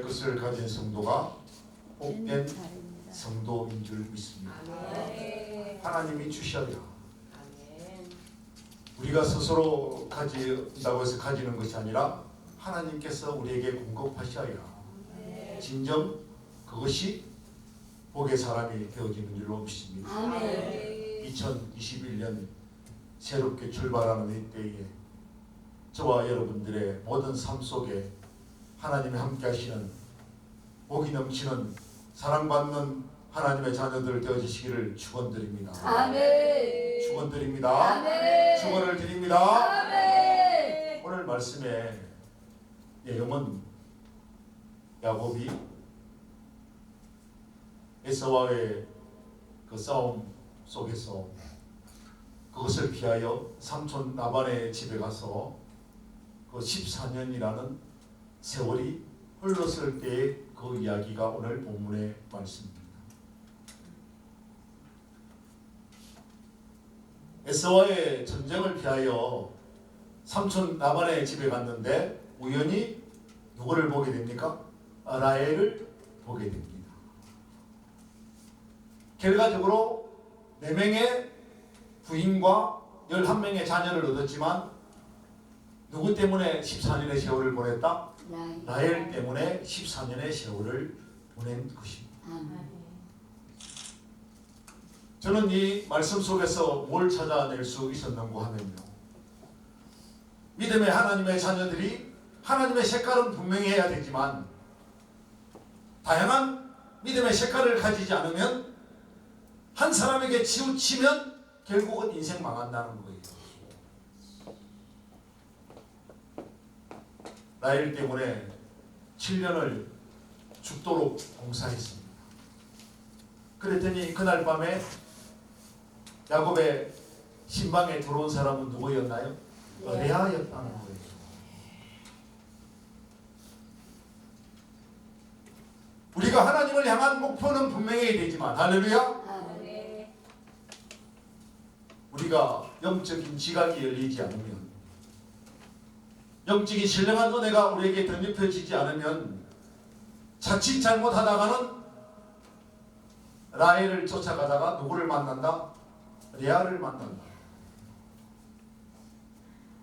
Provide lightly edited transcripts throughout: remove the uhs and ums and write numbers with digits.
하나님의 뜻을 가진 성도가 복된 성도인 줄 믿습니다. 하나님이 주셔야 우리가 스스로 가진다고 해서 가지는 것이 아니라 하나님께서 우리에게 공급하셔야 진정 그것이 복의 사람이 되어지는 줄로 믿습니다. 2021년 새롭게 출발하는 이때에 저와 여러분들의 모든 삶 속에 하나님이 함께 하시는 복이 넘치는 사랑받는 하나님의 자녀들 되어주시기를 축원드립니다. 축원드립니다. 축원을 드립니다. 오늘 말씀의 내용은 야곱이 에사와의 그 싸움 속에서 그것을 피하여 삼촌 라반의 집에 가서 그 14년이라는 세월이 흘렀을 때의 그 이야기가 오늘 본문의 말씀입니다. 에사와의 전쟁을 피하여 삼촌 라반의 집에 갔는데 우연히 누구를 보게 됩니까? 라헬을 보게 됩니다. 결과적으로 4명의 부인과 11명의 자녀를 얻었지만 누구 때문에 14년의 세월을 보냈다? 라헬 때문에 14년의 세월을 보낸 것입니다. 저는 이 말씀 속에서 뭘 찾아낼 수 있었는가 하면요, 믿음의 하나님의 자녀들이 하나님의 색깔은 분명히 해야 되지만 다양한 믿음의 색깔을 가지지 않으면 한 사람에게 치우치면 결국은 인생 망한다는 거예요. 라헬 때문에 7년을 죽도록 봉사했습니다. 그랬더니 그날 밤에 야곱의 신방에 들어온 사람은 누구였나요? 레아였다는 거예요. 우리가 하나님을 향한 목표는 분명해야 되지만, 할렐루야, 우리가 영적인 지각이 열리지 않으면, 영적인 신령한 은혜가 우리에게 덧입혀지지 않으면 자칫 잘못하다가는 라헬을 쫓아가다가 누구를 만난다? 레아를 만난다.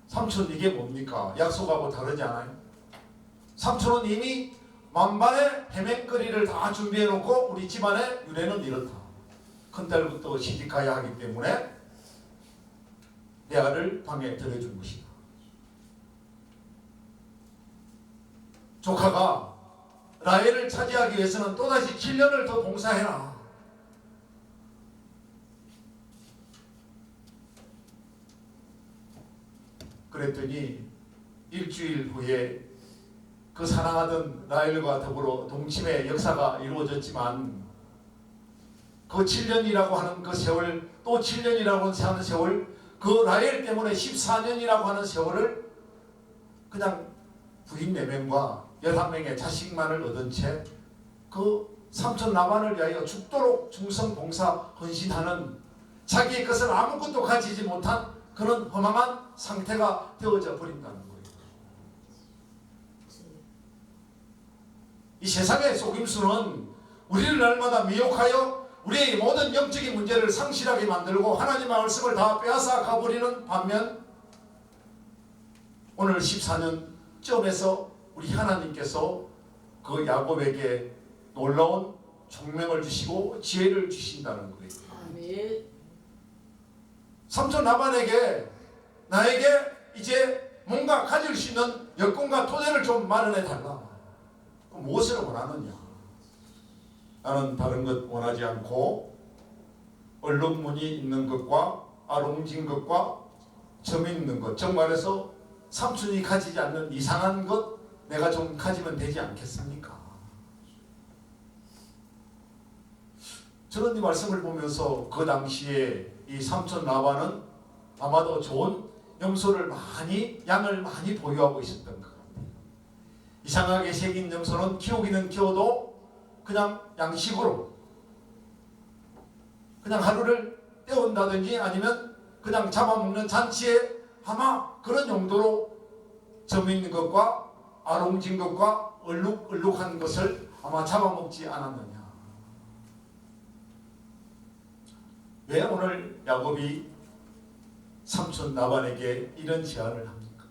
삼촌 이게 뭡니까? 약속하고 다르지 않아요? 삼촌은 이미 만반의 헤맨거리를 다 준비해 놓고 우리 집안의 유래는 이렇다. 큰딸부터 시집가야 하기 때문에 레아를 방에 들여준 것이다. 조카가 라헬을 차지하기 위해서는 또다시 7년을 더 봉사해라. 그랬더니 일주일 후에 그 사랑하던 라헬과 더불어 동침의 역사가 이루어졌지만 그 7년이라고 하는 그 세월, 또 7년이라고 하는 세월, 그 라헬 때문에 14년이라고 하는 세월을 그냥 부인 4명과 11명의 자식만을 얻은 채 그 삼촌 라반을 위하여 죽도록 충성 봉사 헌신하는 자기의 것을 아무것도 가지지 못한 그런 허망한 상태가 되어져 버린다는 거예요. 이 세상의 속임수는 우리를 날마다 미혹하여 우리의 모든 영적인 문제를 상실하게 만들고 하나님의 말씀을 다 빼앗아 가버리는 반면 오늘 14년쯤에서 우리 하나님께서 그 야곱에게 놀라운 총명을 주시고 지혜를 주신다는 거예요. 아멘. 삼촌 라반에게 나에게 이제 뭔가 가질 수 있는 여건과 토대를 좀 마련해 달라. 무엇을 원하느냐? 나는 다른 것 원하지 않고 얼룩무늬 있는 것과 아롱진 것과 점 있는 것, 정말해서 삼촌이 가지지 않는 이상한 것 내가 좀 가지면 되지 않겠습니까? 저는 이 말씀을 보면서 그 당시에 이 삼촌 라반은 아마도 좋은 염소를 양을 많이 보유하고 있었던 것 같아요. 이상하게 새긴 염소는 키우기는 키워도 그냥 양식으로 그냥 하루를 때운다든지 아니면 그냥 잡아먹는 잔치에 아마 그런 용도로 점 있는 것과 아롱진 것과 얼룩얼룩한 것을 아마 잡아먹지 않았느냐. 왜 오늘 야곱이 삼촌 라반에게 이런 제안을 합니까?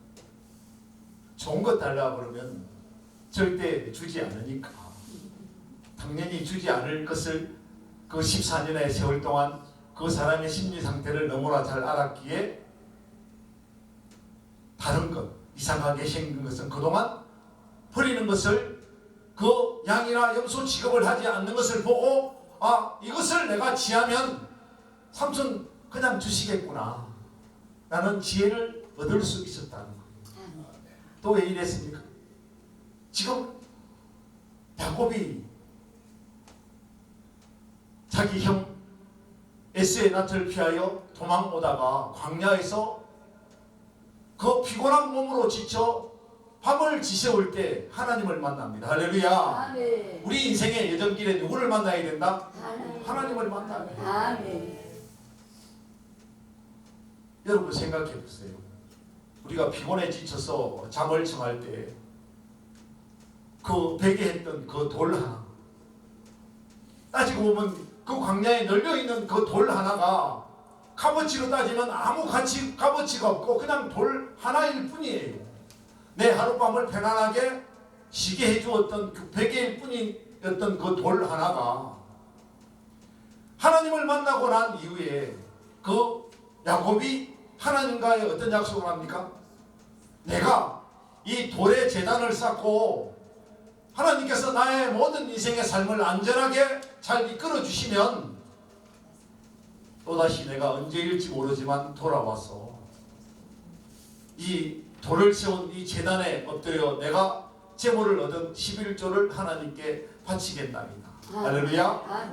좋은 것 달라 그러면 절대 주지 않으니까. 당연히 주지 않을 것을 그 14년의 세월 동안 그 사람의 심리 상태를 너무나 잘 알았기에 다른 것, 이상하게 생긴 것은 그동안 버리는 것을 그 양이나 염소 취급을 하지 않는 것을 보고 이것을 내가 취하면 삼촌 그냥 주시겠구나 라는 지혜를 얻을 수 있었다는 거예요. 또 왜 이랬습니까? 지금 야곱이 자기 형 에스의 낯을 피하여 도망오다가 광야에서 그 피곤한 몸으로 지쳐 밤을 지새울 때 하나님을 만납니다. 할렐루야. 아멘. 우리 인생의 여정길에 누구를 만나야 된다? 하나님을 만나야 된다. 아멘. 여러분 생각해 보세요. 우리가 피곤해 지쳐서 잠을 청할 때 그 베개 했던 그 돌 하나, 따지고 보면 그 광야에 널려있는 그 돌 하나가 값어치로 따지면 아무 값어치가 없고 그냥 돌 하나일 뿐이에요. 내 하룻밤을 편안하게 쉬게 해주었던 그 베개일 뿐이었던 그 돌 하나가 하나님을 만나고 난 이후에 그 야곱이 하나님과의 어떤 약속을 합니까? 내가 이 돌에 제단을 쌓고 하나님께서 나의 모든 인생의 삶을 안전하게 잘 이끌어 주시면 또다시 내가 언제일지 모르지만 돌아와서 이 돌을 세운 이 제단에 엎드려 내가 제물을 얻은 11조를 하나님께 바치겠답니다. 할렐루야.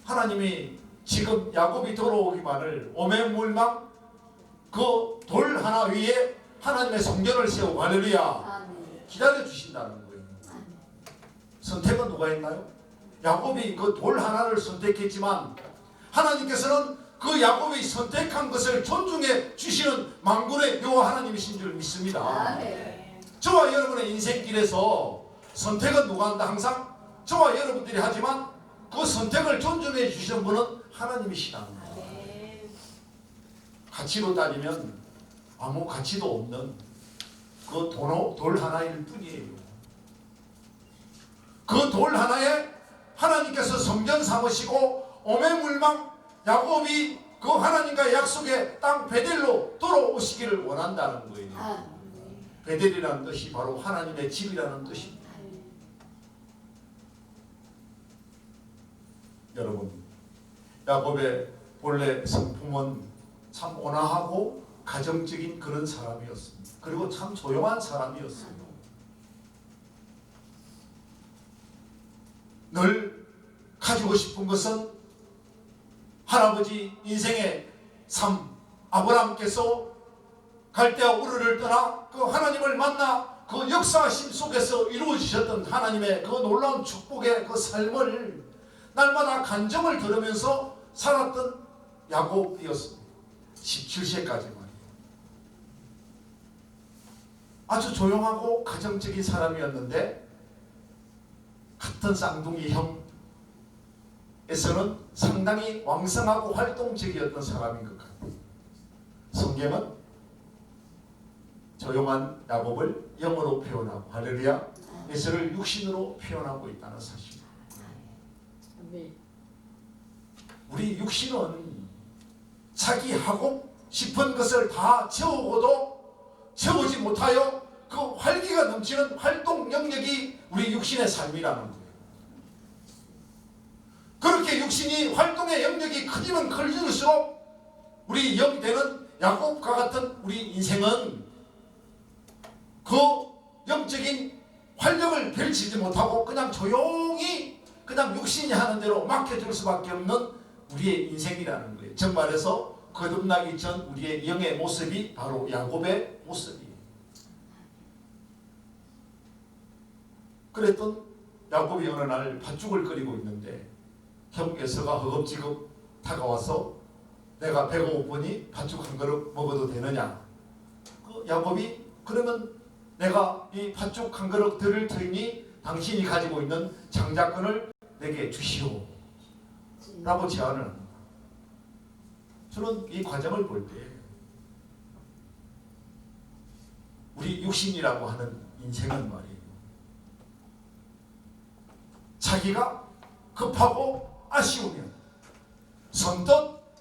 하나님이 지금 야곱이 돌아오기만을 오매물망 그 돌 하나 위에 하나님의 성전을 세우고 할렐루야 기다려 주신다는 거예요. 선택은 누가 했나요? 야곱이 그 돌 하나를 선택했지만 하나님께서는 그 야곱이 선택한 것을 존중해 주시는 만군의 여호와 하나님이신 줄 믿습니다. 저와 여러분의 인생길에서 선택은 누가 한다? 항상 저와 여러분들이 하지만 그 선택을 존중해 주시는 분은 하나님이시라는 거예요. 가치로 따지면 아무 가치도 없는 그 돌 하나일 뿐이에요. 그 돌 하나에 하나님께서 성전 삼으시고 오매물망 야곱이 그 하나님과의 약속의 땅 베델로 돌아오시기를 원한다는 거예요. 베델이라는 뜻이 바로 하나님의 집이라는 뜻입니다. 여러분, 야곱의 본래 성품은 참 온화하고 가정적인 그런 사람이었습니다. 그리고 참 조용한 사람이었어요. 늘 가지고 싶은 것은 할아버지 인생의 삶, 아브라함께서 갈대아 우르를 떠나 그 하나님을 만나 그 역사심 속에서 이루어지셨던 하나님의 그 놀라운 축복의 그 삶을 날마다 간증을 들으면서 살았던 야곱이었습니다. 17세까지 말이에요. 아주 조용하고 가정적인 사람이었는데 같은 쌍둥이 형에서는 상당히 왕성하고 활동적이었던 사람인 것 같아요. 성경은 조용한 야곱을 영어로 표현하고 할렐루야 에서를 육신으로 표현하고 있다는 사실. 우리 육신은 자기 하고 싶은 것을 다 채우고도 채우지 못하여 그 활기가 넘치는 활동 영역이 우리 육신의 삶이라는 거예요. 그렇게 육신이 활동의 영역이 커지면 커질수록 우리 영되는 야곱과 같은 우리 인생은 그 영적인 활력을 펼치지 못하고 그냥 조용히 그냥 육신이 하는 대로 맡겨줄 수밖에 없는 우리의 인생이라는 거예요. 정말해서 거듭나기 전 우리의 영의 모습이 바로 야곱의 모습이에요. 그랬던 야곱이 어느 날 팥죽을 끓이고 있는데 형 에서가 허겁지겁 다가와서 내가 배고프니 팥죽 한 그릇 먹어도 되느냐? 그 야곱이 그러면 내가 이 팥죽 한 그릇 드릴 터이니 당신이 가지고 있는 장자권을 내게 주시오 라고 제안을 합니다. 저는 이 과정을 볼 때 우리 육신이라고 하는 인생은 말이에요, 자기가 급하고 아쉬우면 선뜻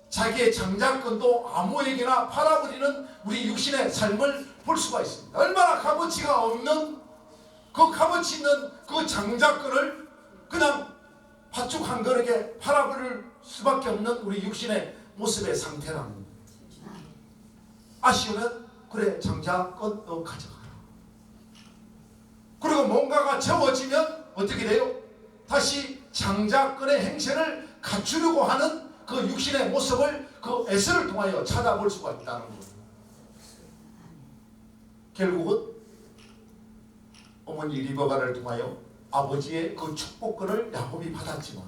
자기의 장자권도 아무에게나 팔아버리는 우리 육신의 삶을 볼 수가 있습니다. 얼마나 값어치가 없는 그 값어치 있는 그 장자권을 그냥 팥죽 한 그릇에 팔아버릴 수밖에 없는 우리 육신의 모습의 상태라는 거예요. 아쉬우면 그래 장자권 가져가라. 그리고 뭔가가 적어지면 어떻게 돼요? 다시 장자권의 행세를 갖추려고 하는 그 육신의 모습을 그 에서를 통하여 찾아볼 수가 있다는 거예요. 결국은 어머니 리버가를 통하여 아버지의 그 축복권을 야곱이 받았지만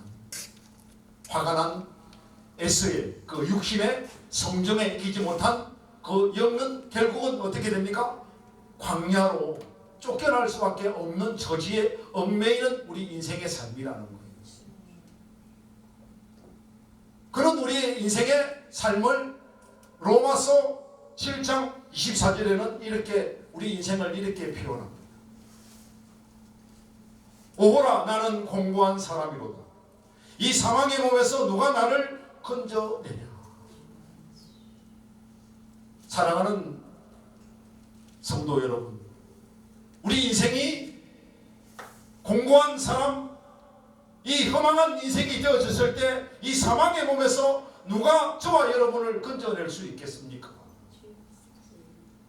화가 난 에서의 그 육신의 성정에 이기지 못한 그 영은 결국은 어떻게 됩니까? 광야로 쫓겨날 수밖에 없는 저지에 얽매이는 우리 인생의 삶이라는 거예요. 그런 우리의 인생의 삶을 로마서 7장 24절에는 이렇게 우리 인생을 이렇게 표현합니다. 오호라 나는 공고한 사람이로다. 이 사망의 몸에서 누가 나를 건져내냐. 사랑하는 성도 여러분, 우리 인생이 공고한 사람, 이 허망한 인생이 되어졌을 때 이 사망의 몸에서 누가 저와 여러분을 건져낼 수 있겠습니까?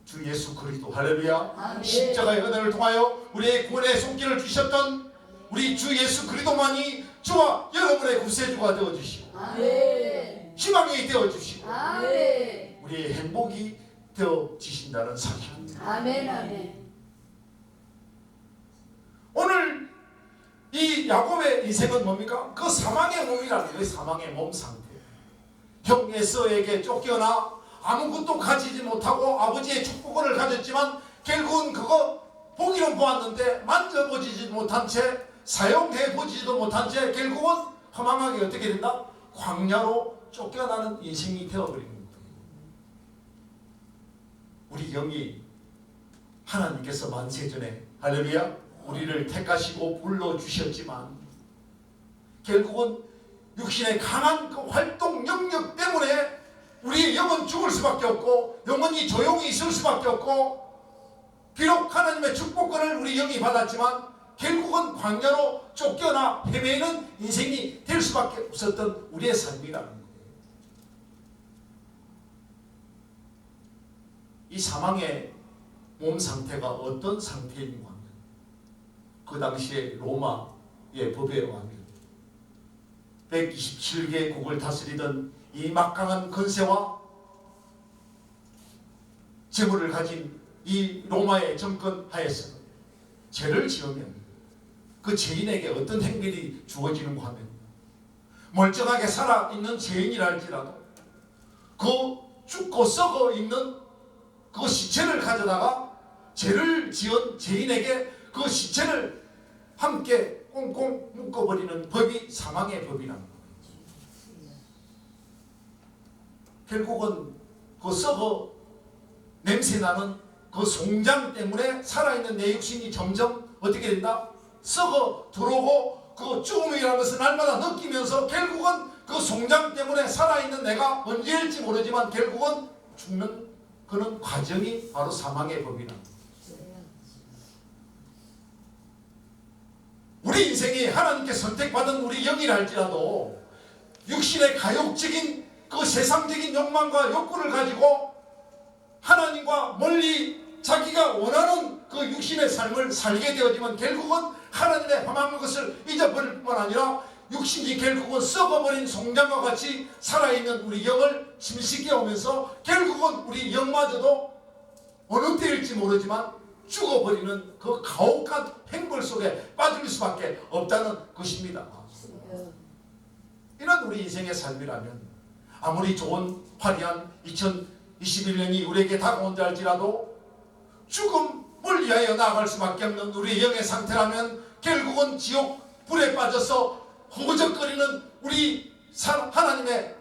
주 예수 그리스도. 할렐루야. 십자가의 은혜를 통하여 우리의 구원의 손길을 주셨던 우리 주 예수 그리스도만이 저와 여러분의 구세주가 되어주시고 희망이 되어주시고 우리의 행복이 되어지신다는 사실입니다. 아멘, 아멘. 오늘 이 야곱의 인생은 뭡니까? 그 사망의 몸이라는 거예요. 사망의 몸 상태. 형 에서에게 쫓겨나 아무것도 가지지 못하고 아버지의 축복을 가졌지만 결국은 그거 보기는 보았는데 만져보지도 못한 채 사용해보지도 못한 채 결국은 허망하게 어떻게 된다? 광야로 쫓겨나는 인생이 되어버리는 거예요. 우리 영이 하나님께서 만세전에 할렐루야 우리를 택하시고 불러주셨지만 결국은 육신의 강한 그 활동 영역 때문에 우리의 영은 죽을 수밖에 없고 영혼이 조용히 있을 수밖에 없고 비록 하나님의 축복권을 우리 영이 받았지만 결국은 광야로 쫓겨나 헤매는 인생이 될 수밖에 없었던 우리의 삶이라는 거예요. 이 사망의 몸 상태가 어떤 상태인가 하면 그 당시에 로마의 법에 의하면 127개국을 다스리던 이 막강한 권세와 재물을 가진 이 로마의 정권 하에서 죄를 지으면 그 죄인에게 어떤 행렬이 주어지는가 하면 멀쩡하게 살아있는 죄인이랄지라도 그 죽고 썩어 있는 그 시체를 가져다가 죄를 지은 죄인에게 그 시체를 함께 꽁꽁 묶어버리는 법이 사망의 법이라는 거예요. 결국은 그 썩어 냄새나는 그 송장 때문에 살아있는 내 육신이 점점 어떻게 된다? 썩어 들어오고 그 죽음이라는 것을 날마다 느끼면서 결국은 그 송장 때문에 살아있는 내가 언제일지 모르지만 결국은 죽는 그런 과정이 바로 사망의 법이라는 거예요. 우리 인생이 하나님께 선택받은 우리 영이라 할지라도 육신의 가욕적인 그 세상적인 욕망과 욕구를 가지고 하나님과 멀리 자기가 원하는 그 육신의 삶을 살게 되어지면 결국은 하나님의 허망한 것을 잊어버릴 뿐만 아니라 육신이 결국은 썩어버린 송장과 같이 살아있는 우리 영을 침식해 오면서 결국은 우리 영마저도 어느 때일지 모르지만 죽어버리는 그 가혹한 행벌 속에 빠질 수밖에 없다는 것입니다. 이런 우리 인생의 삶이라면 아무리 좋은 화려한 2021년이 우리에게 다가온다 할지라도 죽음 뭘 위하여 나아갈 수밖에 없는 우리 영의 상태라면 결국은 지옥 불에 빠져서 허우적거리는 우리 하나님의,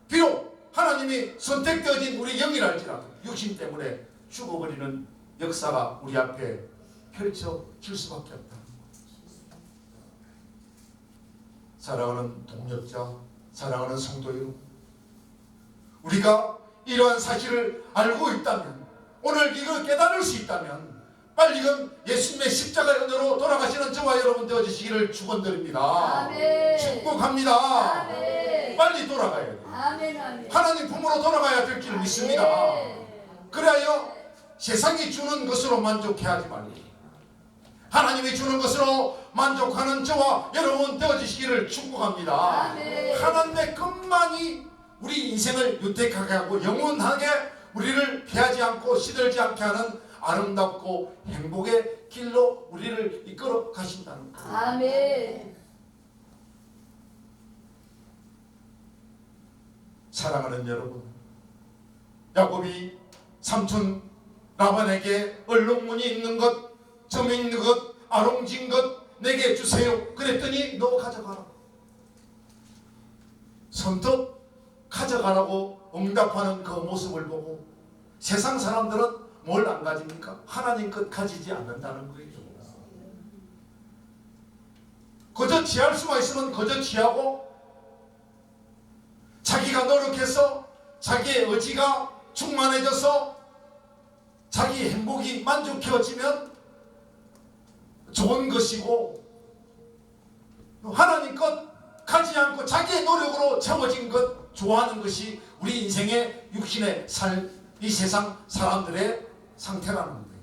비록 하나님이 선택되어진 우리 영이랄지라도 육신 때문에 죽어버리는 역사가 우리 앞에 펼쳐질 수밖에 없다. 사랑하는 동역자, 사랑하는 성도 여러분, 우리가 이러한 사실을 알고 있다면, 오늘 이걸 깨달을 수 있다면 빨리금 예수님의 십자가의 은혜로 돌아가시는 저와 여러분 되어주시기를 축원드립니다. 축복합니다. 아멘. 빨리 돌아가야 돼요. 아멘, 아멘. 하나님 품으로 돌아가야 될 줄 믿습니다. 그래야 세상이 주는 것으로 만족해하지 말고 하나님이 주는 것으로 만족하는 저와 여러분 되어주시기를 축복합니다. 아멘. 하나님의 것만이 우리 인생을 윤택하게 하고 영원하게 우리를 피하지 않고 시들지 않게 하는 아름답고 행복의 길로 우리를 이끌어 가신다는 것. 아멘. 사랑하는 여러분, 야곱이 삼촌 라반에게 얼룩무늬 있는 것, 점 있는 것, 아롱진 것 내게 주세요. 그랬더니 너 가져가라. 선뜻 가져가라고 응답하는 그 모습을 보고 세상 사람들은 뭘 안 가집니까? 하나님 것 가지지 않는다는 거예요. 거저 취할 수만 있으면 거저 취하고 자기가 노력해서 자기의 의지가 충만해져서 자기 행복이 만족해지면 좋은 것이고, 하나님 것 가지 않고 자기의 노력으로 채워진 것 좋아하는 것이 우리 인생의 육신의 이 세상 사람들의 상태라는 거예요.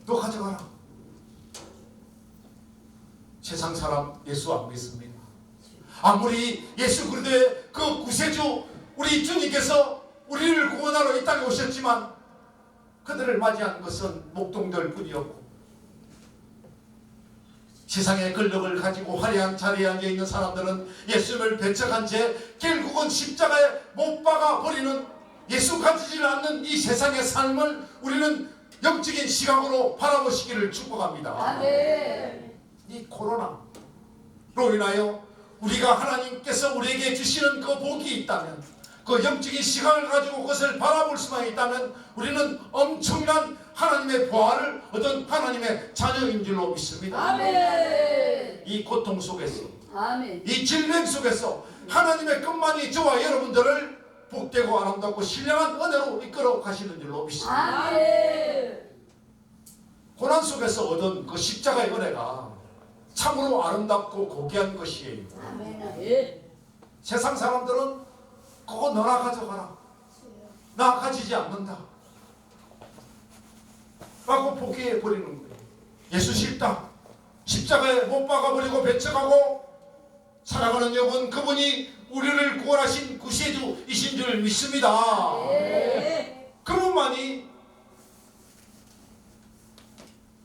너 가져가라. 세상 사람 예수 안 믿습니다. 아무리 예수 그리스도의 그 구세주 우리 주님께서 우리를 구원하러 이 땅에 오셨지만 그들을 맞이한 것은 목동들 뿐이었고, 세상의 권력을 가지고 화려한 자리에 앉아있는 사람들은 예수님을 배척한 채 결국은 십자가에 못 박아 버리는, 예수 가지지 않는 이 세상의 삶을 우리는 영적인 시각으로 바라보시기를 축복합니다. 아멘. 이 코로나로 인하여 우리가 하나님께서 우리에게 주시는 그 복이 있다면, 그 영적인 시각을 가지고 그것을 바라볼 수만 있다면 우리는 엄청난 하나님의 보화를 얻은 하나님의 자녀인 줄로 믿습니다. 아멘. 이 고통 속에서, 아멘. 이 질병 속에서 하나님의 것만이 저와 여러분들을 복되고 아름답고 신령한 은혜로 이끌어 가시는 줄로 믿습니다. 아멘. 고난 속에서 얻은 그 십자가의 은혜가 참으로 아름답고 고귀한 것이에요. 아멘. 세상 사람들은 그거 너나 가져가라, 나 가지지 않는다 라고 포기해 버리는 거예요. 예수 싫다, 십자가에 못 박아버리고 배척하고 살아가는 여러분, 그분이 우리를 구원하신 구세주이신 줄 믿습니다. 그분만이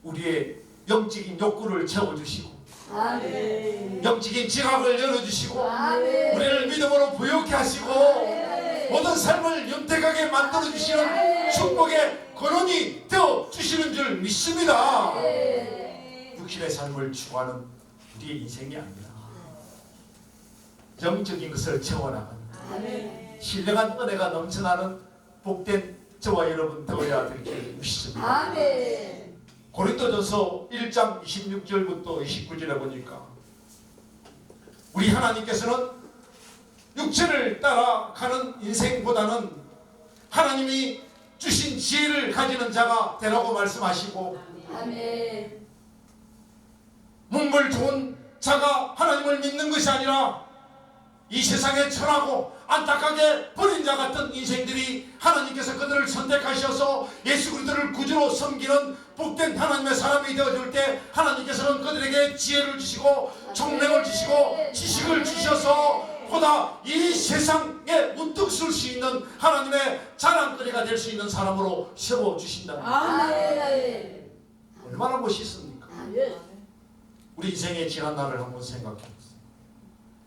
우리의 영적인 욕구를 채워주시고, 아멘. 영적인 지각을 열어주시고, 아멘. 우리를 믿음으로 부욕케 하시고, 모든 삶을 윤택하게 만들어주시는 축복의 근원이 되어주시는 줄 믿습니다. 육신의 삶을 추구하는 우리의 인생이 아니라 영적인 것을 채워나가는 신령한 은혜가 넘쳐나는 복된 저와 여러분 되어야 될 줄 믿습니다. 아멘. 고린도전서 1장 26절부터 29절에 보니까 우리 하나님께서는 육체를 따라가는 인생보다는 하나님이 주신 지혜를 가지는 자가 되라고 말씀하시고, 아멘. 문물 좋은 자가 하나님을 믿는 것이 아니라 이 세상에 천하고 안타깝게 버린 자 같은 인생들이 하나님께서 그들을 선택하셔서 예수 그리스도를 구주로 섬기는 복된 하나님의 사람이 되어줄 때 하나님께서는 그들에게 지혜를 주시고 총명을 주시고 지식을 주셔서 보다 이 세상에 문득 쓸 수 있는 하나님의 자랑거리가 될 수 있는 사람으로 세워주신다. 아멘. 얼마나 멋있습니까? 아멘. 우리 인생의 지난 날을 한번 생각해보세요.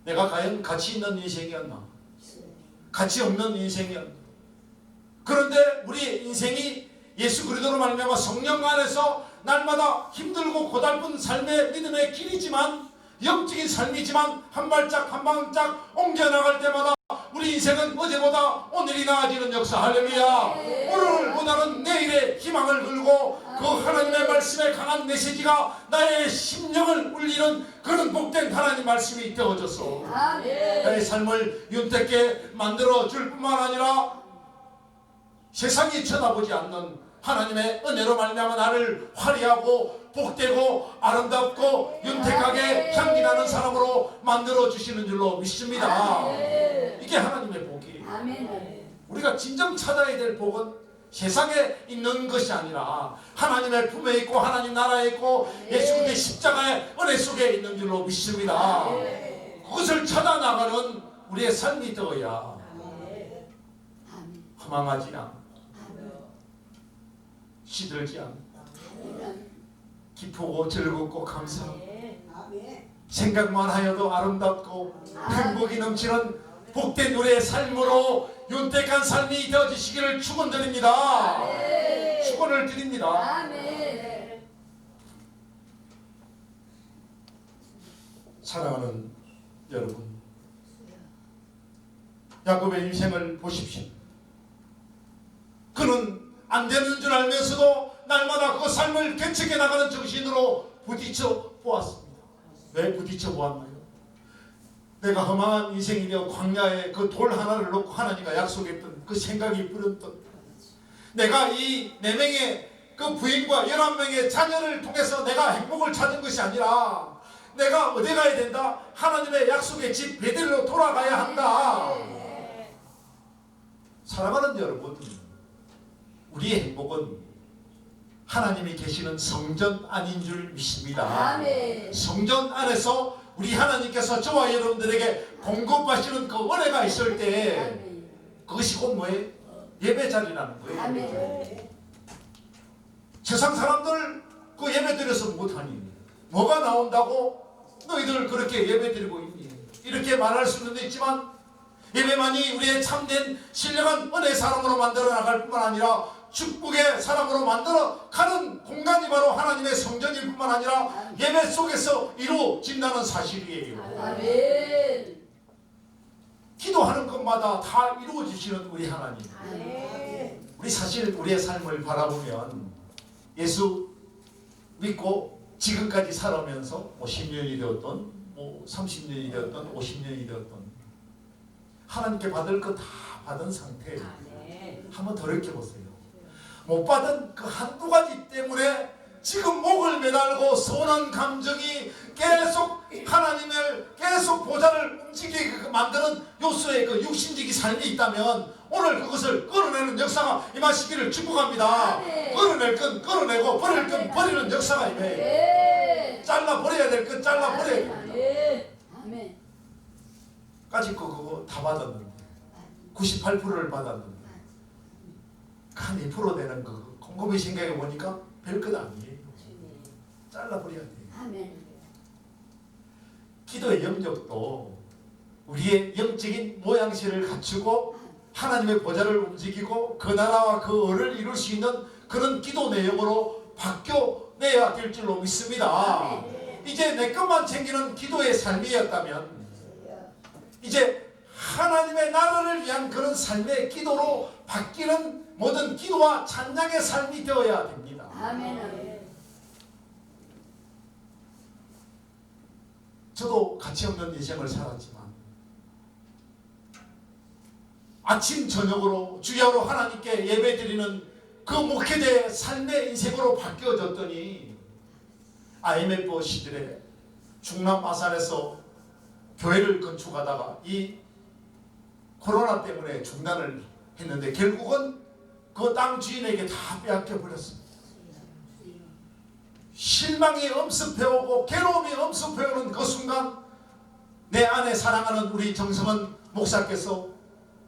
내가 과연 가치 있는 인생이었나? 가치 없는 인생이었나? 그런데 우리의 인생이 예수 그리스도로 말미암아 성령 안에서 날마다 힘들고 고달픈 삶의 믿음의 길이지만, 영적인 삶이지만, 한 발짝 한 발짝 옮겨나갈 때마다 우리 인생은 어제보다 오늘이 나아지는 역사. 할렐루야. 오늘보다는 내일의 희망을 걸고 그 하나님의 말씀의 강한 메시지가 나의 심령을 울리는 그런 복된 하나님 말씀이 되어져서 나의 삶을 윤택게 만들어 줄 뿐만 아니라 세상이 쳐다보지 않는 하나님의 은혜로 말미암아 나를 화려하고 복되고 아름답고 윤택하게 향기나는 사람으로 만들어 주시는 줄로 믿습니다. 이게 하나님의 복이에요. 우리가 진정 찾아야 될 복은 세상에 있는 것이 아니라 하나님의 품에 있고 하나님 나라에 있고 예수 그리스도의 십자가의 은혜 속에 있는 줄로 믿습니다. 그것을 찾아 나가는 우리의 삶이 되어야 허망하지 않고 시들지 않고 기쁘고 즐겁고 감사하고 생각만 하여도 아름답고 행복이 넘치는 복된 우리의 삶으로 윤택한 삶이 되어지시기를 축원드립니다. 축원을 드립니다. 사랑하는 여러분, 야곱의 인생을 보십시오. 그는 안 되는 줄 알면서도 날마다 그 삶을 개척해 나가는 정신으로 부딪혀 보았습니다. 왜 부딪혀 보았나요? 내가 허망한 인생이 되어 광야에 그 돌 하나를 놓고 하나님과 약속했던 그 생각이 뿌렸던, 내가 이 4명의 그 부인과 11명의 자녀를 통해서 내가 행복을 찾은 것이 아니라 내가 어디 가야 된다? 하나님의 약속의 집 베들레로 돌아가야 한다. 사랑하는 여러분, 우리의 행복은 하나님이 계시는 성전 안인 줄 믿습니다. 성전 안에서 우리 하나님께서 저와 여러분들에게 공급하시는 그 은혜가 있을 때 그것이 곧 뭐예요? 예배 자리라는 거예요. 세상 사람들 그 예배 드려서 못하니 뭐가 나온다고 너희들 그렇게 예배 드리고 있니? 이렇게 말할 수는 있지만 예배만이 우리의 참된 신령한 은혜의 사람으로 만들어 나갈 뿐만 아니라 축복의 사람으로 만들어 가는 공간이 바로 하나님의 성전일 뿐만 아니라 예배 속에서 이루어진다는 사실이에요. 아멘. 기도하는 것마다 다 이루어지시는 우리 하나님. 우리 사실 우리의 삶을 바라보면 예수 믿고 지금까지 살아오면서 뭐 10년이 되었던 뭐 30년이 되었던 50년이 되었던 하나님께 받을 거 다 받은 상태예요. 한번 돌이켜보세요. 못 받은 그 한두 가지 때문에 지금 목을 매달고 서운한 감정이 계속 하나님을 계속 보좌를 움직이게 만드는 요소의 그 육신적인 삶이 있다면 오늘 그것을 끌어내는 역사가 임하시기를 축복합니다. 끌어낼 건 끌어내고 버릴 건 버리는 역사가 임해요. 잘라버려야 될 건 잘라버려야 됩니다. 까짓 거 그거 다 받았는데 98%를 받았는데 한 2% 되는 거 곰곰이 생각해 보니까 별것 아니에요. 잘라버려야 돼요. 기도의 영역도 우리의 영적인 모양새를 갖추고 하나님의 보좌를 움직이고 그 나라와 그 의를 이룰 수 있는 그런 기도 내용으로 바뀌어내야 될 줄로 믿습니다. 이제 내 것만 챙기는 기도의 삶이었다면 이제 하나님의 나라를 위한 그런 삶의 기도로 바뀌는 모든 기도와 찬양의 삶이 되어야 됩니다. 저도 가치 없는 인생을 살았지만 아침 저녁으로 주야로 하나님께 예배드리는 그 목회자의 삶의 인생으로 바뀌어졌더니 IMF 시절에 충남 아산에서 교회를 건축하다가 이 코로나 때문에 중단을 했는데 결국은 그 땅 주인에게 다 빼앗겨 버렸습니다. 실망이 엄습해오고 괴로움이 엄습해오는 그 순간 내 안에 사랑하는 우리 정성은 목사께서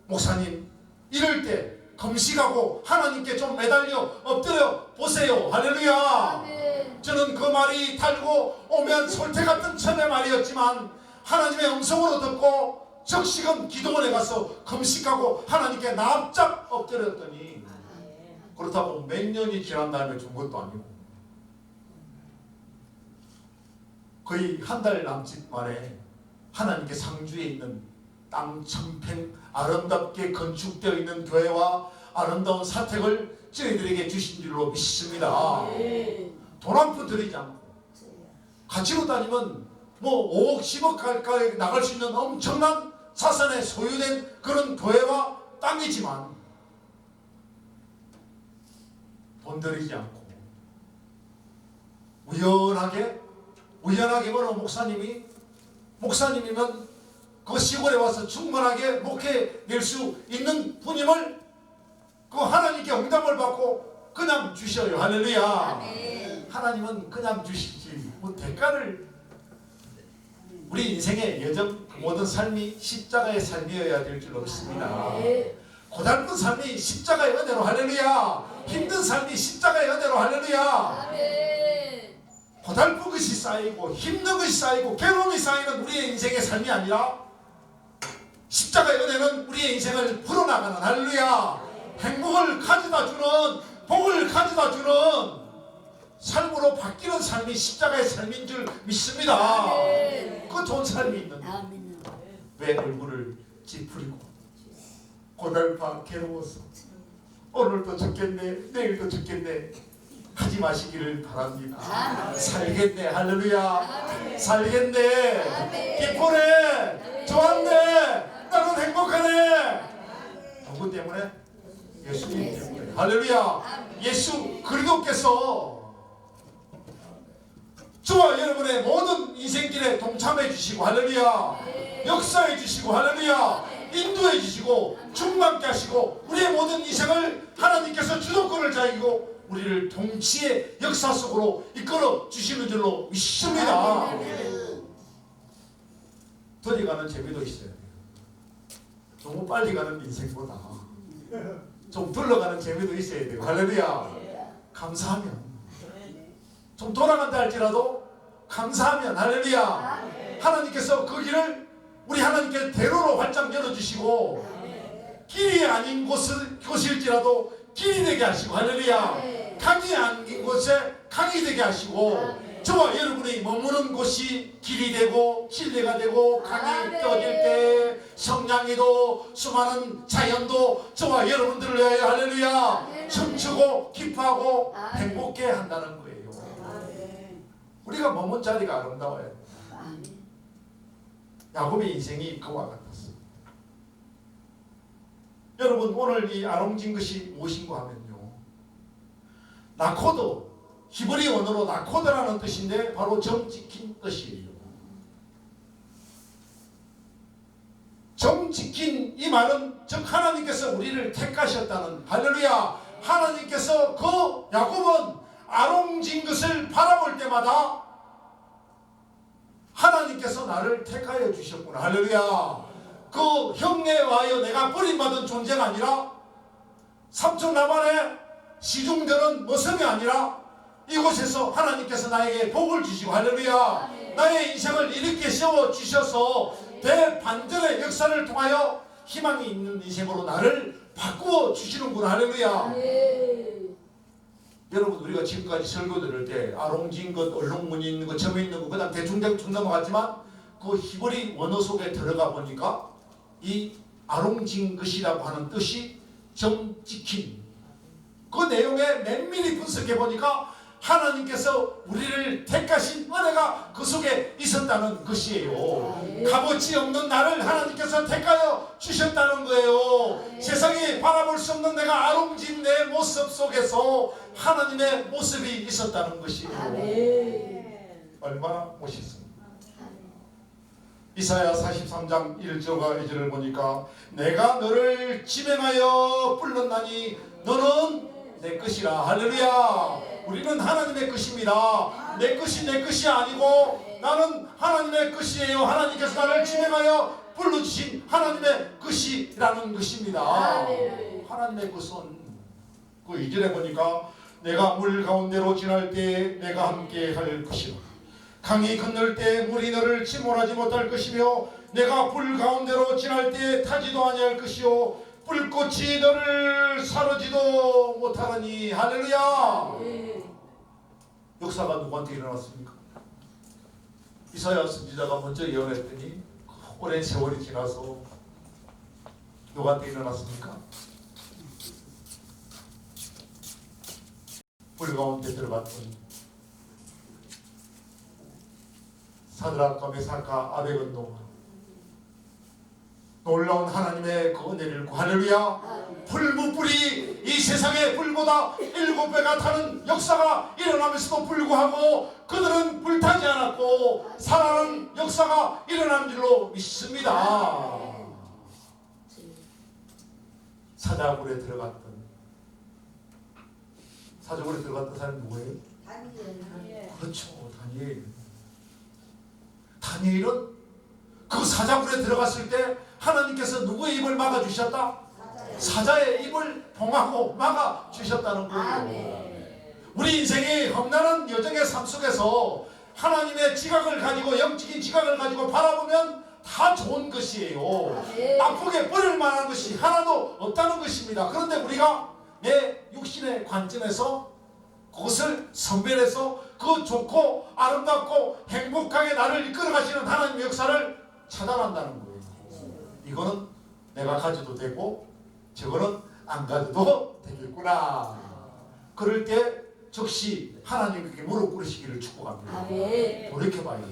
목사님 이럴 때 금식하고 하나님께 좀 매달려 엎드려 보세요. 할렐루야. 저는 그 말이 달고 오면 솔태 같은 처음의 말이었지만 하나님의 음성으로 듣고 적시금 기도원에 가서 금식하고 하나님께 납작 엎드렸더니 그렇다고 몇 년이 지난 다음에 준 것도 아니고 거의 한 달 남짓 만에 하나님께 상주에 있는 땅 천평 아름답게 건축되어 있는 교회와 아름다운 사택을 저희들에게 주신 줄로 믿습니다. 돈 한 푼 들이지 않고 가치로 따지면 뭐 5억 10억 가까이 나갈 수 있는 엄청난 자산에 소유된 그런 교회와 땅이지만 돈 들이지 않고 우연하게 어느 목사님이면 그 시골에 와서 충분하게 목회 낼 수 있는 분임을 그 하나님께 응답을 받고 그냥 주셔요. 할렐루야. 하나님은 그냥 주시지 뭐 대가를 우리 인생의 여정 모든 삶이 십자가의 삶이어야 될 줄로 믿습니다. 고달픈 삶이 십자가의 은혜로 할렐루야. 힘든 삶이 십자가의 은혜로 할렐루야. 고달픈 것이 쌓이고 힘든 것이 쌓이고 괴로움이 쌓이는 우리의 인생의 삶이 아니라 십자가의 은혜는 우리의 인생을 풀어나가는 할렐루야. 행복을 가져다 주는 복을 가져다 주는 삶으로 바뀌는 삶이 십자가의 삶인 줄 믿습니다. 그 좋은 삶이 있는데 왜 얼굴을 찌푸리고 고달파 괴로워서 오늘도 죽겠네 내일도 죽겠네 하지 마시기를 바랍니다. 살겠네 할렐루야. 살겠네 기쁘네 좋았네 나는 행복하네. 누구 때문에? 예수님 때문에. 할렐루야. 예수 그리스도께서 저와 여러분의 모든 인생길에 동참해 주시고 할렐루야 역사해 주시고 할렐루야 인도해 주시고 충만케 하시고 우리의 모든 인생을 하나님께서 주도권을 자기고 우리를 동시에 역사 속으로 이끌어 주시는 줄로 믿습니다. 더디 가는 재미도 있어요. 너무 빨리 가는 인생보다 좀 둘러가는 재미도 있어야 되고 할렐루야. 감사하면 좀 돌아간다 할지라도 감사하면 할렐루야. 하나님께서 그 길을 우리 하나님께 대로로 활짝 열어주시고 길이 아닌 곳일지라도 길이 되게 하시고 할렐루야. 강이 아닌 곳에 강이 되게 하시고 저와 여러분이 머무는 곳이 길이 되고 진리가 되고 강이 떠질 때 성냥이도 수많은 자연도 저와 여러분들을 위하여 할렐루야 춤추고 기뻐하고 행복해 한다는 거예요. 우리가 머문 자리가 아름다워요. 야곱의 인생이 그와 같았어요. 여러분 오늘 이 아롱진 것이 무엇인가 하면요 나코드 히브리 언어로 나코드라는 뜻인데 바로 정 지킨 뜻이에요. 정 지킨 이 말은 즉 하나님께서 우리를 택하셨다는 할렐루야. 하나님께서 그 야곱은 아롱진 것을 바라볼 때마다 하나님께서 나를 택하여 주셨구나 할렐루야. 그 형네에 와여 내가 버림받은 존재가 아니라 삼촌 나만의 시중되는 모습이 아니라 이곳에서 하나님께서 나에게 복을 주시고 할렐루야 나의 인생을 이렇게 세워주셔서 대반전의 역사를 통하여 희망이 있는 인생으로 나를 바꾸어 주시는구나 할렐루야. 여러분 우리가 지금까지 설교 들을 때 아롱진 것, 얼룩무늬 있는 것, 점이 있는 것 그냥 대충 넘어갔지만 그 히브리 원어 속에 들어가 보니까 이 아롱진 것이라고 하는 뜻이 정 지킨 그 내용에 면밀히 분석해 보니까 하나님께서 우리를 택하신 은혜가 그 속에 있었다는 것이에요. 값어치 없는 나를 하나님께서 택하여 주셨다는 거예요. 세상이 바라볼 수 없는 내가 아롱진 내 모습 속에서 하나님의 모습이 있었다는 것이에요. 얼마나 멋있습니까? 이사야 43장 1절과 2절을 보니까 내가 너를 지명하여 불렀나니 너는 내 것이라 할렐루야. 우리는 하나님의 것입니다. 내 것이 아니고 나는 하나님의 것이에요. 하나님께서 나를 지명하여 불러주신 하나님의 것이라는 것입니다. 하나님의 것은 그 2절에 보니까 내가 물 가운데로 지날 때 내가 함께 할 것이라. 강이 건널 때 물이 너를 침몰하지 못할 것이며 내가 불 가운데로 지날 때 타지도 아니할 것이요 불꽃이 너를 사르지도 못하느니. 할렐루야. 역사가 누구한테 일어났습니까? 이사야 선지자가 먼저 예언했더니 오랜 세월이 지나서 누구한테 일어났습니까? 불 가운데 들어갔던 사드락과 메삭과 아베고노가 놀라운 하나님의 그 은혜를 할렐루야. 불무불이 이 세상의 불보다 7배가 타는 역사가 일어나면서도 불구하고 그들은 불타지 않았고 살아나는 역사가 일어난 줄로 믿습니다. 사자굴에 들어갔던 사람이 누구예요? 그렇죠, 다니엘. 다니엘은 그 사자굴에 들어갔을 때 하나님께서 누구의 입을 막아주셨다? 사자의 입을 봉하고 막아주셨다는 거예요. 우리 인생의 험난한 여정의 삶 속에서 하나님의 지각을 가지고, 영적인 지각을 가지고 바라보면 다 좋은 것이에요. 나쁘게 버릴 만한 것이 하나도 없다는 것입니다. 그런데 우리가 내 육신의 관점에서 그것을 선별해서 그 좋고 아름답고 행복하게 나를 이끌어가시는 하나님의 역사를 차단한다는 거예요. 이거는 내가 가져도 되고 저거는 안 가져도 되겠구나. 그럴 때 즉시 하나님께 무릎 꿇으시기를 축복합니다. 돌이켜봐야 해요.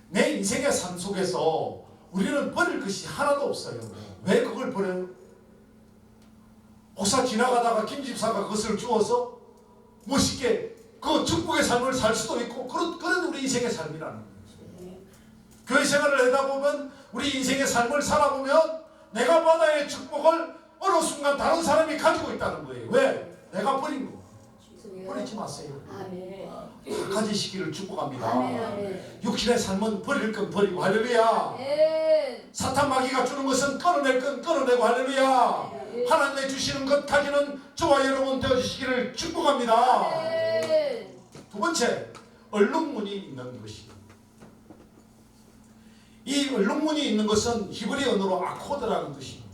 내 인생의 삶 속에서 우리는 버릴 것이 하나도 없어요. 왜 그걸 버려요? 목사 지나가다가 김집사가 그것을 주어서 멋있게 그 축복의 삶을 살 수도 있고, 그런 우리 인생의 삶이라는 거예요. 교회 생활을 하다 보면, 우리 인생의 삶을 살아보면 내가 받아야 축복을 어느 순간 다른 사람이 가지고 있다는 거예요. 왜? 내가 버린 거. 버리지 마세요. 가지시기를 축복합니다. 육신의 삶은 버릴 건 버리고, 할렐루야. 사탄 마귀가 주는 것은 끊어낼 건 끊어내고, 할렐루야. 하나님의 주시는 것 가지는 저와 여러분 되어주시기를 축복합니다. 두 번째, 얼룩무늬 있는 것이. 이 얼룩무늬 있는 것은 히브리 언어로 아코드라는 뜻입니다.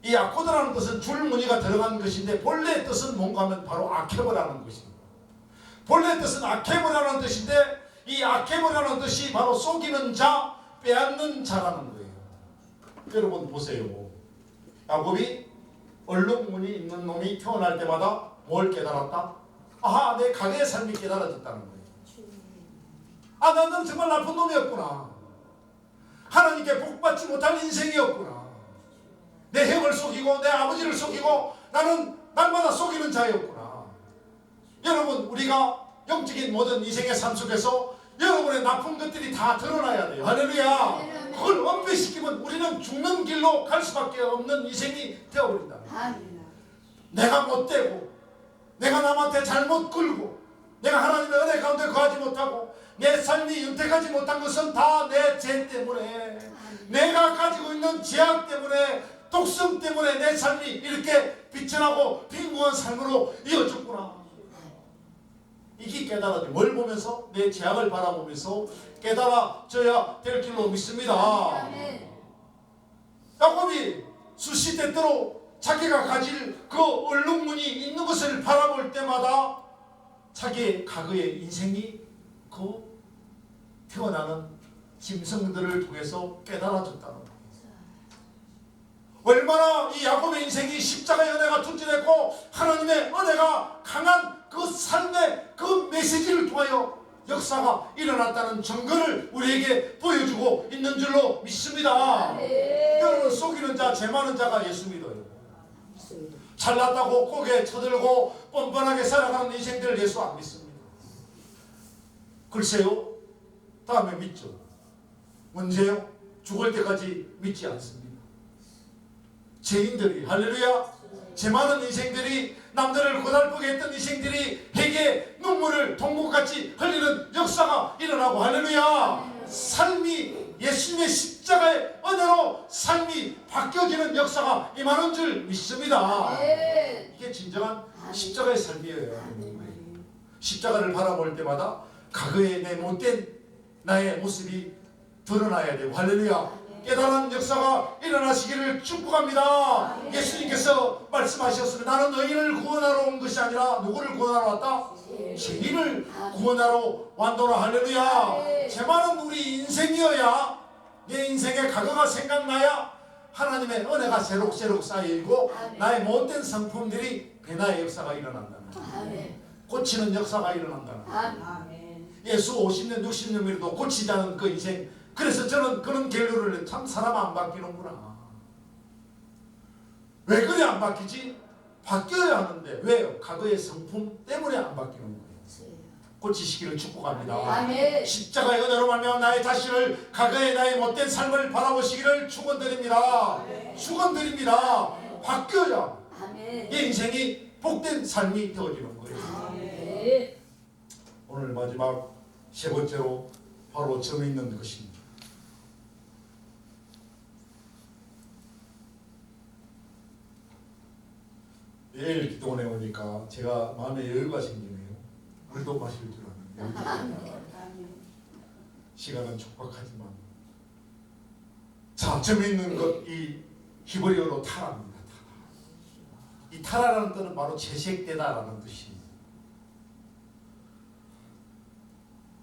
이 아코드라는 뜻은 줄무늬가 들어간 것인데, 본래의 뜻은 뭔가 하면 바로 아케브라는 것입니다. 본래의 뜻은 아케브라는 뜻인데, 이 아케브라는 뜻이 바로 속이는 자, 빼앗는 자라는 거예요. 여러분 보세요. 야곱이 얼룩무늬 있는 놈이 태어날 때마다 뭘 깨달았다? 아하, 내 가게의 삶이 깨달아졌다는 거예요. 아, 나는 정말 나쁜 놈이었구나. 하나님께 복받지 못할 인생이었구나. 내 형을 속이고 내 아버지를 속이고 나는 날마다 속이는 자였구나. 여러분, 우리가 영적인 모든 인생의 삶 속에서 여러분의 나쁜 것들이 다 드러나야 돼요. 할렐루야. 그걸 은폐시키면 우리는 죽는 길로 갈 수밖에 없는 인생이 되어버린다. 내가 못되고, 내가 남한테 잘못 굴고, 내가 하나님의 은혜 가운데 거하지 못하고, 내 삶이 윤택하지 못한 것은 다 내 죄 때문에, 내가 가지고 있는 죄악 때문에, 독성 때문에 내 삶이 이렇게 비천하고 빈궁한 삶으로 이어졌구나. 이게 깨달아져. 뭘 보면서? 내 죄악을 바라보면서 깨달아져야 될 줄로 믿습니다. 야곱이 수시때때로 자기가 가질 그 얼룩무늬 있는 것을 바라볼 때마다 자기의 과거의 인생이 그 태어나는 짐승들을 통해서 깨달아졌다는 거예요. 얼마나 이 야곱의 인생이 십자가의 은혜가 투철했고 하나님의 은혜가 강한 그 삶의 그 메시지를 통하여 역사가 일어났다는 증거를 우리에게 보여주고 있는 줄로 믿습니다. 여러분, 속이는 자, 죄 많은 자가 예수 믿어요. 잘났다고 고개 쳐들고 뻔뻔하게 살아가는 인생들 예수 안 믿습니다. 글쎄요, 다음에 믿죠. 문제요, 죽을 때까지 믿지 않습니다. 죄인들이, 할렐루야, 죄 많은 인생들이, 남들을 고달프게 했던 인생들이 회개 눈물을 동국같이 흘리는 역사가 일어나고, 할렐루야, 삶이 예수님의 십자가의 은혜로 삶이 바뀌어지는 역사가 임하는 줄 믿습니다. 이게 진정한 십자가의 삶이에요. 십자가를 바라볼 때마다 과거의 내 못된 나의 모습이 드러나야 되고, 할렐루야, 깨달은 역사가 일어나시기를 축복합니다. 예수님께서 말씀하셨습니다. 나는 너희를 구원하러 온 것이 아니라 누구를 구원하러 왔다? 죄인을 구원하러 왔노라. 할렐루야. 제 말은 우리 인생이어야, 내 인생의 과거가 생각나야 하나님의 은혜가 새록새록 쌓이고 나의 못된 성품들이 변화의 역사가 일어난다는 거예요. 고치는 역사가 일어난다는 거예요. 예수 50년 60년 미래도 고치지 않은 그 인생. 그래서 저는 그런 결론을, 참 사람 안 바뀌는구나. 왜 그래 안 바뀌지? 바뀌어야 하는데 왜요? 과거의 성품 때문에 안 바뀌는 거예요. 고치시기를 축복합니다. 아멘. 십자가의 은혜로 말미암아 나의 자신을, 과거의 나의 못된 삶을 바라보시기를 축원드립니다. 축원드립니다. 바뀌어야 이 인생이 복된 삶이 되어지는 거예요. 오늘 마지막 세 번째로 바로 점에 있는 것입니다. 내일 기도원에 오니까 제가 마음에 여유가 생기네요. 물도 마실 줄 아는 여유가. 시간은 촉박하지만, 자, 점에 있는 것, 이 히브리어로 타라입니다. 타라. 이 타라라는 뜻은 바로 채색되다라는 뜻입니다.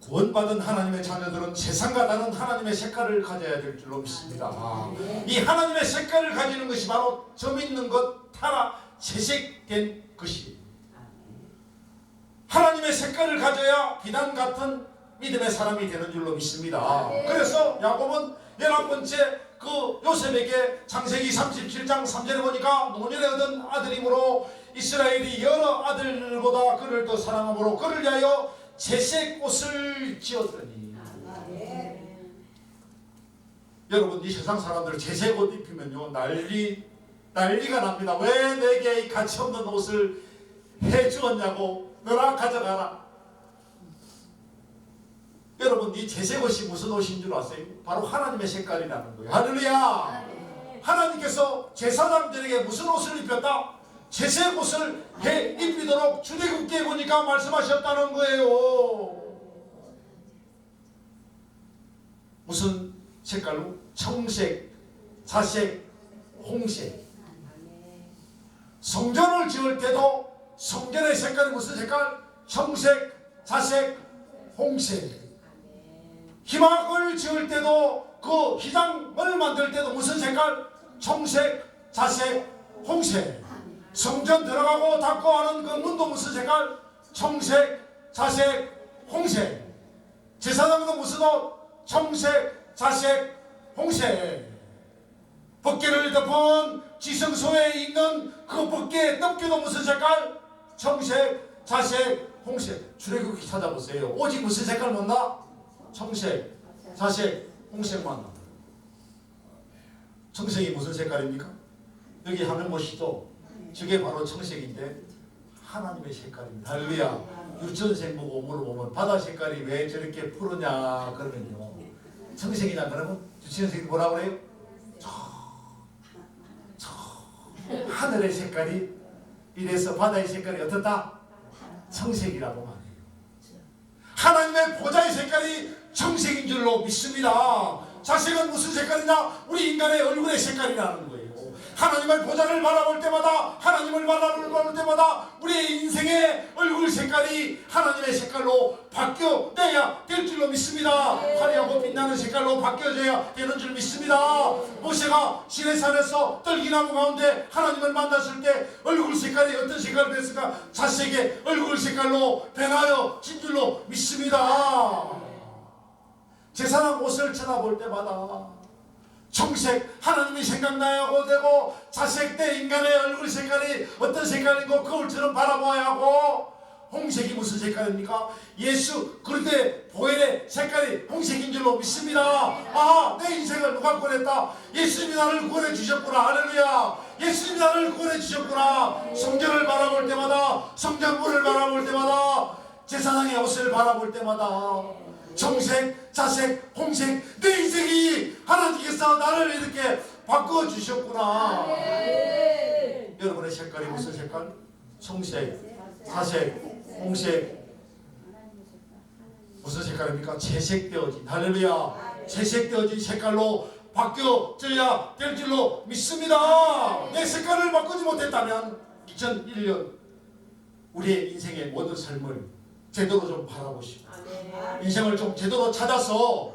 구원받은 하나님의 자녀들은 세상과 다른 하나님의 색깔을 가져야 될 줄로 믿습니다. 이 하나님의 색깔을 가지는 것이 바로 점 있는 것, 타라, 채색된 것이 하나님의 색깔을 가져야 비단 같은 믿음의 사람이 되는 줄로 믿습니다. 그래서 야곱은 11번째 그 요셉에게 창세기 37장 3절에 보니까 노년에 얻은 아들이므로 이스라엘이 여러 아들보다 그를 더 사랑함으로 그를 위하여 채색 옷을 지었더니. 여러분, 이 세상 사람들 채색 옷 입히면요 난리가 납니다. 왜 내게 이 가치 없는 옷을 해주었냐고. 너나 가져가라. 여러분, 이 채색 옷이 무슨 옷인 줄 아세요? 바로 하나님의 색깔이라는 거예요. 할렐루야. 하나님께서 제사장들에게 무슨 옷을 입혔다? 채색 옷을 해 입히도록 출애굽기에 보니까 말씀하셨다는 거예요. 무슨 색깔로? 청색, 자색, 홍색. 성전을 지을 때도 성전의 색깔이 무슨 색깔? 청색, 자색, 홍색. 희막을 지을 때도 그 희장을 만들 때도 무슨 색깔? 청색, 자색, 홍색. 성전 들어가고 닫고 하는 그 문도 무슨 색깔? 청색, 자색, 홍색. 제사장도 무슨 옷? 청색, 자색, 홍색. 벗개를 덮은 지성소에 있는 그 벗개의 덮개도 무슨 색깔? 청색, 자색, 홍색. 출애굽기 찾아보세요. 오직 무슨 색깔 못나? 청색, 자색, 홍색만 나. 청색이 무슨 색깔입니까? 여기 화면 보시죠. 저게 바로 청색인데 하나님의 색깔입니다. 할렐루야. 유천색 보고 물어보면 바다 색깔이 왜 저렇게 푸르냐 그러면요, 청색이냐 그러면 유천색이 뭐라 그래요? 하늘의 색깔이 이래서 바다의 색깔이 어떻다? 청색이라고 말해요. 하나님의 보좌의 색깔이 청색인 줄로 믿습니다. 자색은 무슨 색깔이냐? 우리 인간의 얼굴의 색깔이라는 거예요. 하나님의 보좌를 바라볼 때마다, 하나님을 바라볼 때마다 우리의 인생의 얼굴 색깔이 하나님의 색깔로 바뀌어내야 될 줄로 믿습니다. 화려하고 빛나는 색깔로 바뀌어져야 되는 줄 믿습니다. 모세가 시내산에서 떨기나무 가운데 하나님을 만났을 때 얼굴 색깔이 어떤 색깔로 됐을까? 자색의 얼굴 색깔로 변하여 진 줄로 믿습니다. 제사장 옷을 쳐다볼 때마다 청색, 하나님이 생각나야 되고, 자색된 인간의 얼굴 색깔이 어떤 색깔이고 거울처럼 바라보아야 하고, 홍색이 무슨 색깔입니까? 예수 그런데 보혈의 색깔이 홍색인 줄로 믿습니다. 아, 내 인생을 누가 구원했다? 예수님이 나를 구원해 주셨구나. 할렐루야. 예수님이 나를 구원해 주셨구나. 성전을 바라볼 때마다, 성전문을 바라볼 때마다, 제사장의 옷을 바라볼 때마다 청색, 자색, 홍색, 내 인생이 하나님께서 나를 이렇게 바꾸어 주셨구나. 여러분의 색깔이 무슨 색깔? 청색, 자색, 홍색. 무슨 색깔입니까? 채색되어진, 할렐루야, 채색되어진 색깔로 바뀌어져야 될 줄로 믿습니다. 내 색깔을 바꾸지 못했다면 2001년 우리의 인생의 모든 삶을 제대로 좀 바라보시고 인생을 좀 제대로 찾아서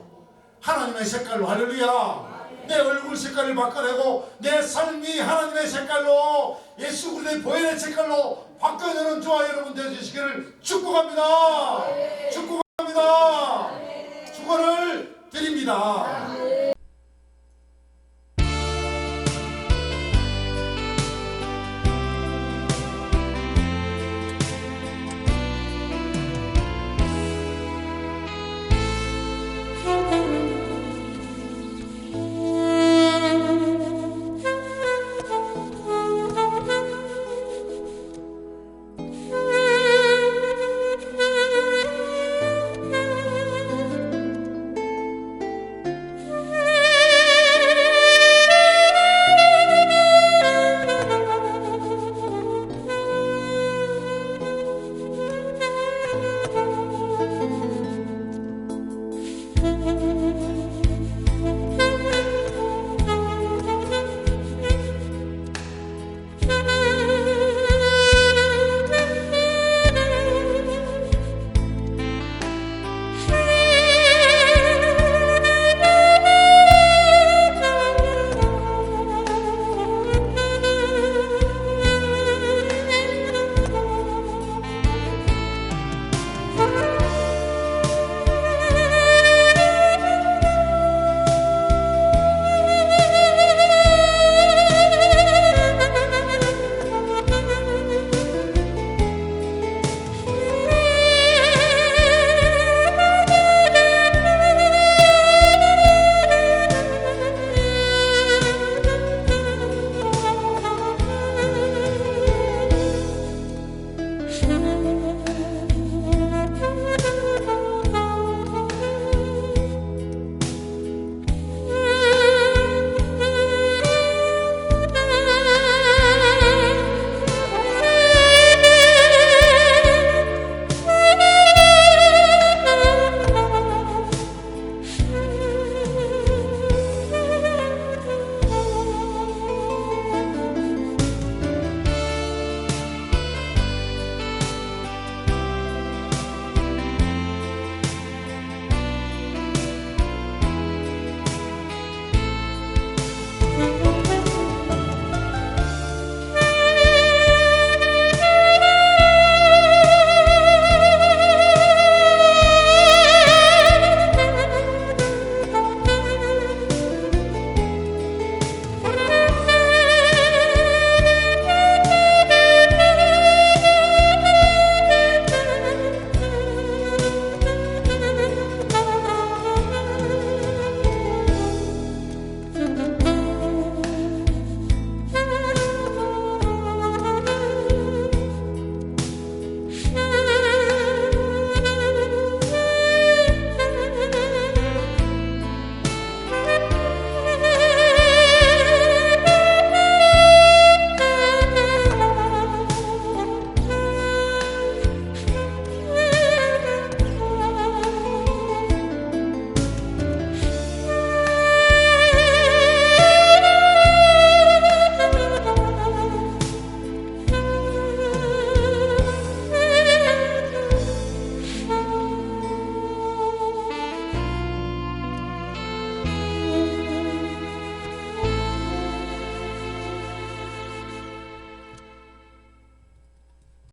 하나님의 색깔로, 할렐루야, 내 얼굴 색깔을 바꿔내고 내 삶이 하나님의 색깔로, 예수 그리스도의 보혈의 색깔로 바꿔내는 저와 여러분 되시기를 축복합니다. 축복합니다. 축원을 드립니다.